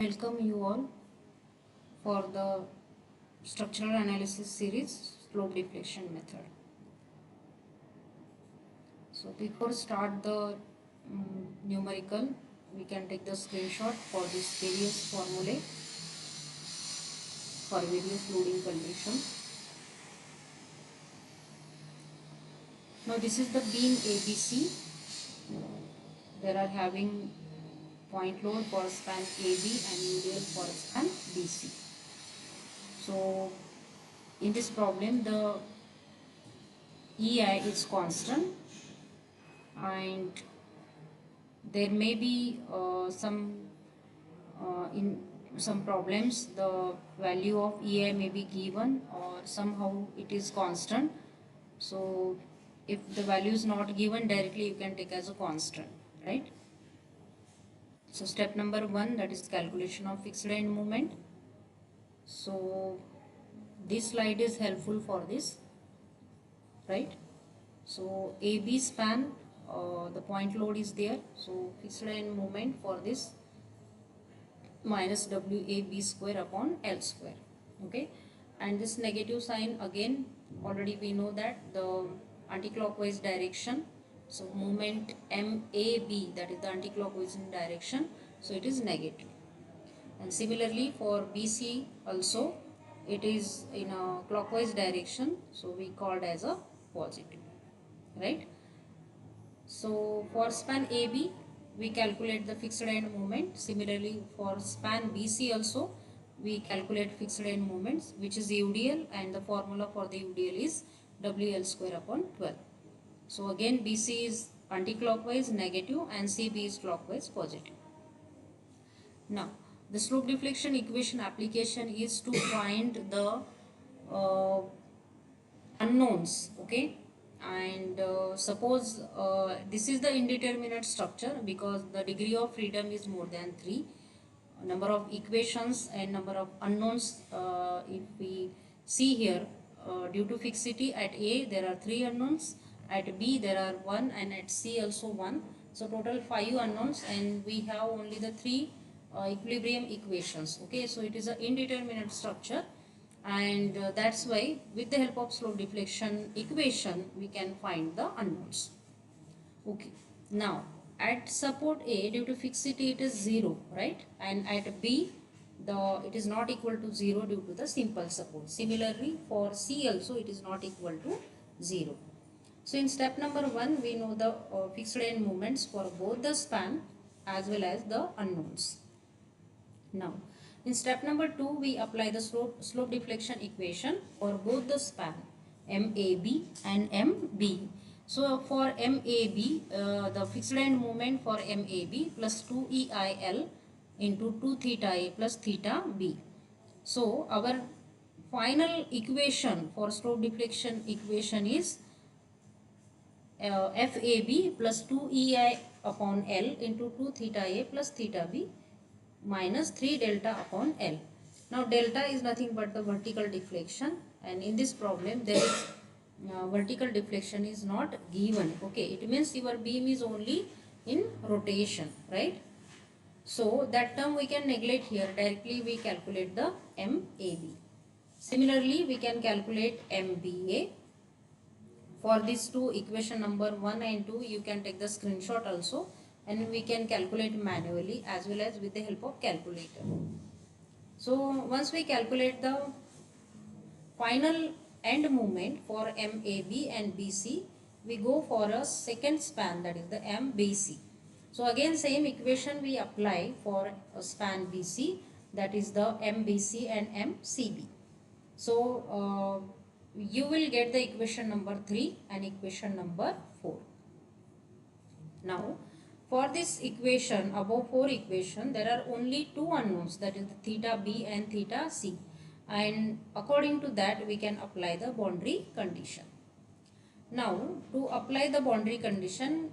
Welcome you all for the structural analysis series slope deflection method. So before start the numerical, we can take the screenshot for this various formulae for various loading conditions. Now this is the beam ABC. There are having point load for span AB and UDL for span BC. So in this problem the EI is constant and there may be in some problems the value of EI may be given or somehow it is constant. So if the value is not given directly, you can take as a constant, right? So step number 1, that is calculation of fixed end moment. So this slide is helpful for this, right? So AB span, the point load is there, so fixed end moment for this minus WAB square upon L square, okay? And this negative sign, again already we know that the anti-clockwise direction, so moment MAB, that is the anti-clockwise direction, so it is negative. And similarly for BC also it is in a clockwise direction, so we called as a positive, right? So for span AB we calculate the fixed end moment. Similarly for span BC also we calculate fixed end moments, which is UDL, and the formula for the UDL is WL square upon 12. So again BC is anti-clockwise negative and CB is clockwise positive. Now the slope deflection equation application is to find the unknowns, okay? And suppose this is the indeterminate structure because the degree of freedom is more than 3. Number of equations and number of unknowns, if we see here, due to fixity at A there are 3 unknowns, at B there are 1, and at C also 1. So total 5 unknowns, and we have only the 3 equilibrium equations, okay? So it is an indeterminate structure, and that's why with the help of slope deflection equation we can find the unknowns, okay? Now at support A, due to fixity it is 0, right? And at B it is not equal to 0 due to the simple support. Similarly for C also it is not equal to 0. So in step number 1 we know the fixed end moments for both the span as well as the unknowns. Now in step number 2 we apply the slope deflection equation for both the span MAB and MB. So for MAB, the fixed end moment for MAB plus 2EIL into 2 theta A plus theta B. So our final equation for slope deflection equation is FAB plus 2EI upon L into 2 theta A plus theta B minus 3 delta upon L. Now delta is nothing but the vertical deflection, and in this problem there is vertical deflection is not given, okay? It means your beam is only in rotation, right? So that term we can neglect here. Directly we calculate the MAB. Similarly we can calculate MBA. For these two, equation number 1 and 2, you can take the screenshot also, and we can calculate manually as well as with the help of calculator. So once we calculate the final end moment for MAB and BC, we go for a second span, that is the MBC. So again same equation we apply for a span BC, that is the MBC and MCB. So you will get the equation number 3 and equation number 4. Now for this equation, above 4 equation, there are only 2 unknowns, that is the theta B and theta C, and according to that we can apply the boundary condition. Now to apply the boundary condition,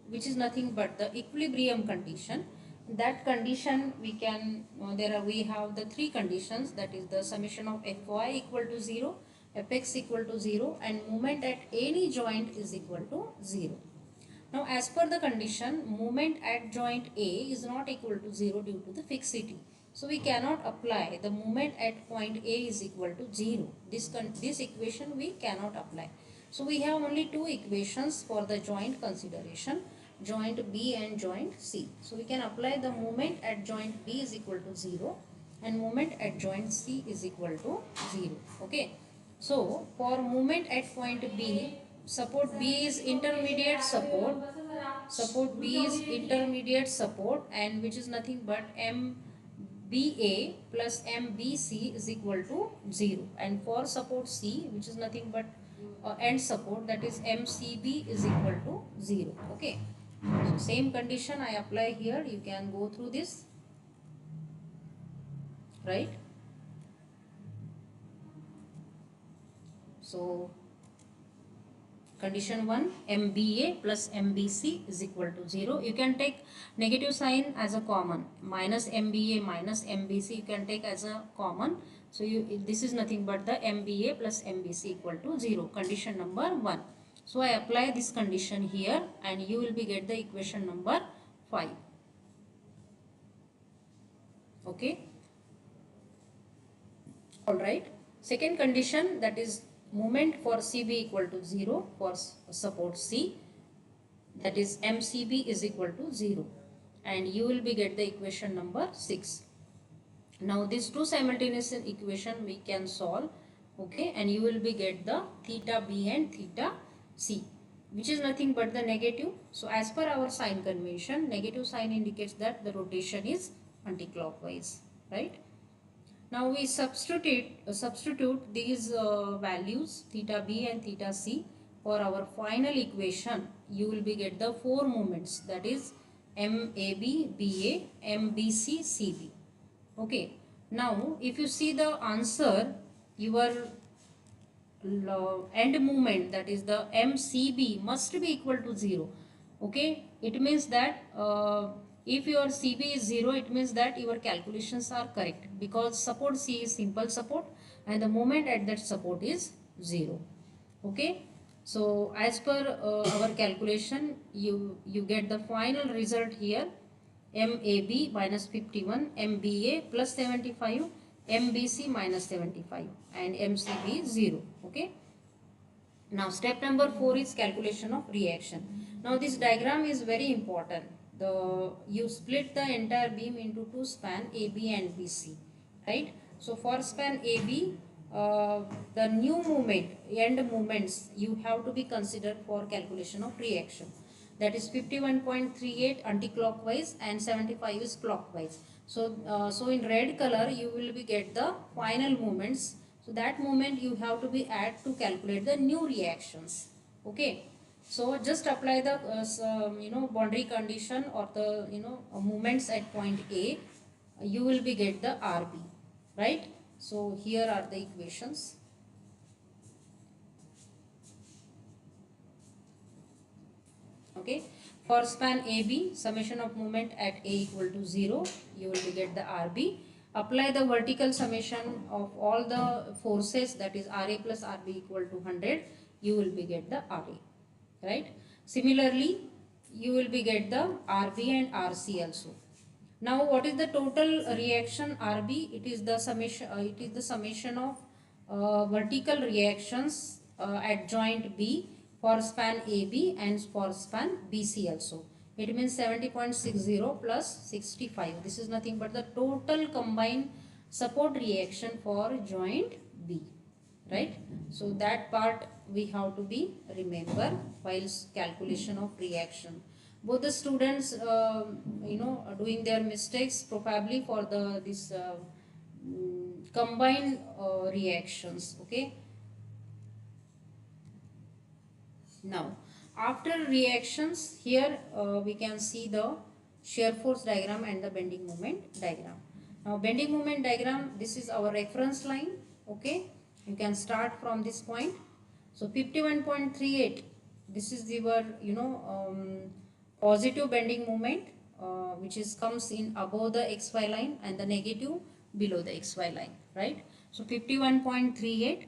which is nothing but the equilibrium condition, that condition we can we have the 3 conditions, that is the summation of Fy equal to 0, Fx equal to 0, and moment at any joint is equal to 0. Now as per the condition, moment at joint A is not equal to 0 due to the fixity. So we cannot apply the moment at point A is equal to 0. This equation we cannot apply. So we have only two equations for the joint consideration, joint B and joint C. So we can apply the moment at joint B is equal to 0 and moment at joint C is equal to 0. Okay. So for moment at point B, support B is intermediate support. Support B is intermediate support, and which is nothing but MBA plus MBC is equal to 0. And for support C, which is nothing but end support, that is MCB is equal to 0. Okay. So same condition I apply here. You can go through this, right? So condition 1, MBA plus MBC is equal to 0. You can take negative sign as a common. Minus MBA minus MBC you can take as a common. So this is nothing but the MBA plus MBC equal to 0. Condition number 1. So I apply this condition here and you will be get the equation number 5. Okay. Alright. Second condition, that is moment for CB equal to 0 for support C, that is MCB is equal to 0, and you will be get the equation number 6. Now these two simultaneous equation we can solve, okay, and you will be get the theta B and theta C, which is nothing but the negative. So as per our sign convention, negative sign indicates that the rotation is anti-clockwise, right? Now we substitute these values theta B and theta C for our final equation. You will be get the four moments, that is MAB, BA, MBC, CB. Okay. Now if you see the answer, your end moment, that is the MCB, must be equal to 0. Okay. It means that if your CB is 0, it means that your calculations are correct, because support C is simple support and the moment at that support is 0. Okay. So as per our calculation, you get the final result here. MAB minus 51, MBA plus 75, MBC minus 75 and MCB 0. Okay. Now step number 4 is calculation of reaction. Now this diagram is very important. You split the entire beam into two span AB and BC, right? So for span AB, the new moment, end moments, you have to be considered for calculation of reaction. That is 51.38 anti-clockwise and 75 is clockwise. So in red color you will be get the final moments. So that moment you have to be add to calculate the new reactions. Okay. So just apply the boundary condition or the moments at point A. You will be get the RB, right? So here are the equations. Okay. For span AB, summation of moment at A equal to 0, you will be get the RB. Apply the vertical summation of all the forces, that is RA plus RB equal to 100, you will be get the RA. Right. Similarly, you will be get the RB and RC also. Now, what is the total reaction RB? It is the summation. It is the summation of vertical reactions at joint B for span AB and for span BC also. It means 70.60 plus 65. This is nothing but the total combined support reaction for joint B. Right. So that part we have to be remember while calculation of reaction. Both the students doing their mistakes probably for this combined reactions. Okay. Now after reactions, here we can see the shear force diagram and the bending moment diagram. Now bending moment diagram, this is our reference line. Okay. You can start from this point. So 51.38, this is your positive bending moment which is comes in above the XY line and the negative below the XY line, right? So 51.38,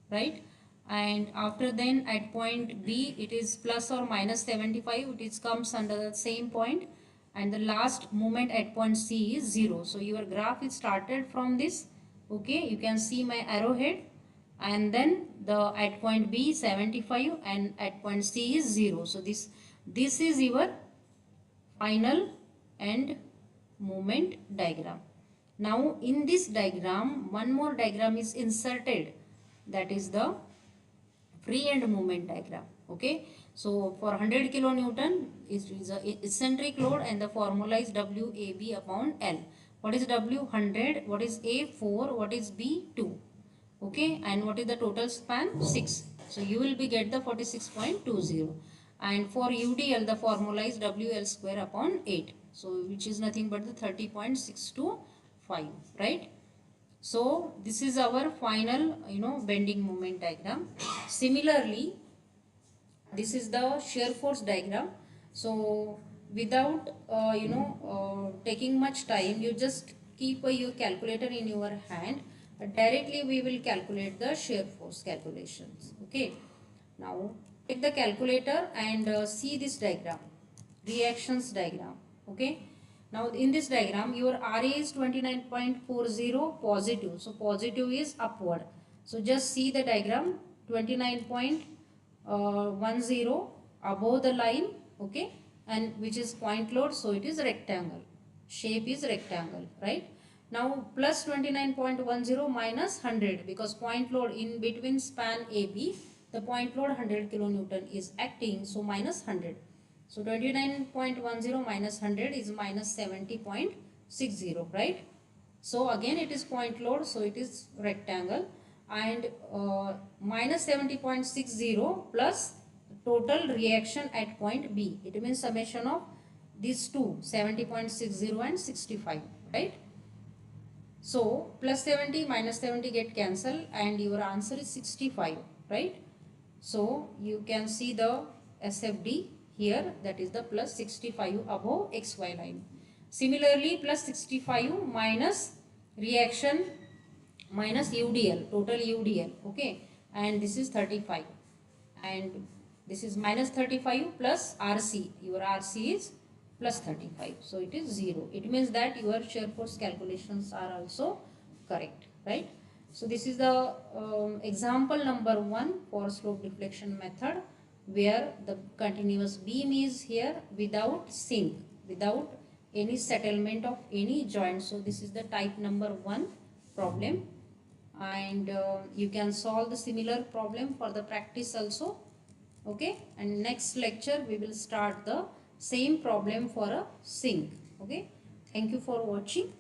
right? And after then at point B it is plus or minus 75, it is comes under the same point, and the last moment at point C is 0. So your graph is started from this. Okay, you can see my arrowhead, and then the at point B 75 and at point C is 0. So this is your final end moment diagram. Now in this diagram, one more diagram is inserted, that is the free end moment diagram. Okay, so for 100 kilonewton is a eccentric load, and the formula is WAB upon L. What is W? 100. What is A? 4. What is B? 2. Okay, and what is the total span? 6. So you will be get the 46.20. And for UDL the formula is WL square upon 8. So which is nothing but the 30.625, right? So this is our final bending moment diagram. Similarly, this is the shear force diagram. So without taking much time, you just keep your calculator in your hand. Directly we will calculate the shear force calculations. Okay, now take the calculator and see this diagram, reactions diagram. Okay, now in this diagram your RA is 29.40 positive, so positive is upward. So just see the diagram, 29.10 above the line. Okay, and which is point load, so it is rectangle, shape is rectangle, right? Now plus 29.10 minus 100, because point load in between span AB, the point load 100 kilonewton is acting, so minus 100. So 29.10 minus 100 is minus 70.60, right? So again it is point load, so it is rectangle, and minus 70.60 plus total reaction at point B. It means summation of these two, 70.60 and 65, right? So plus 70 minus 70 get cancelled, and your answer is 65, right? So you can see the SFD here, that is the plus 65 above XY line. Similarly, plus 65 minus reaction minus UDL, total UDL, okay, and this is 35, and this is minus 35 plus RC, your RC is plus 35, so it is 0. It means that your shear force calculations are also correct, right? So this is the example number 1 for slope deflection method, where the continuous beam is here without sink, without any settlement of any joint. So this is the type number 1 problem, and you can solve the similar problem for the practice also. Okay, and next lecture we will start the same problem for a sink. Okay, thank you for watching.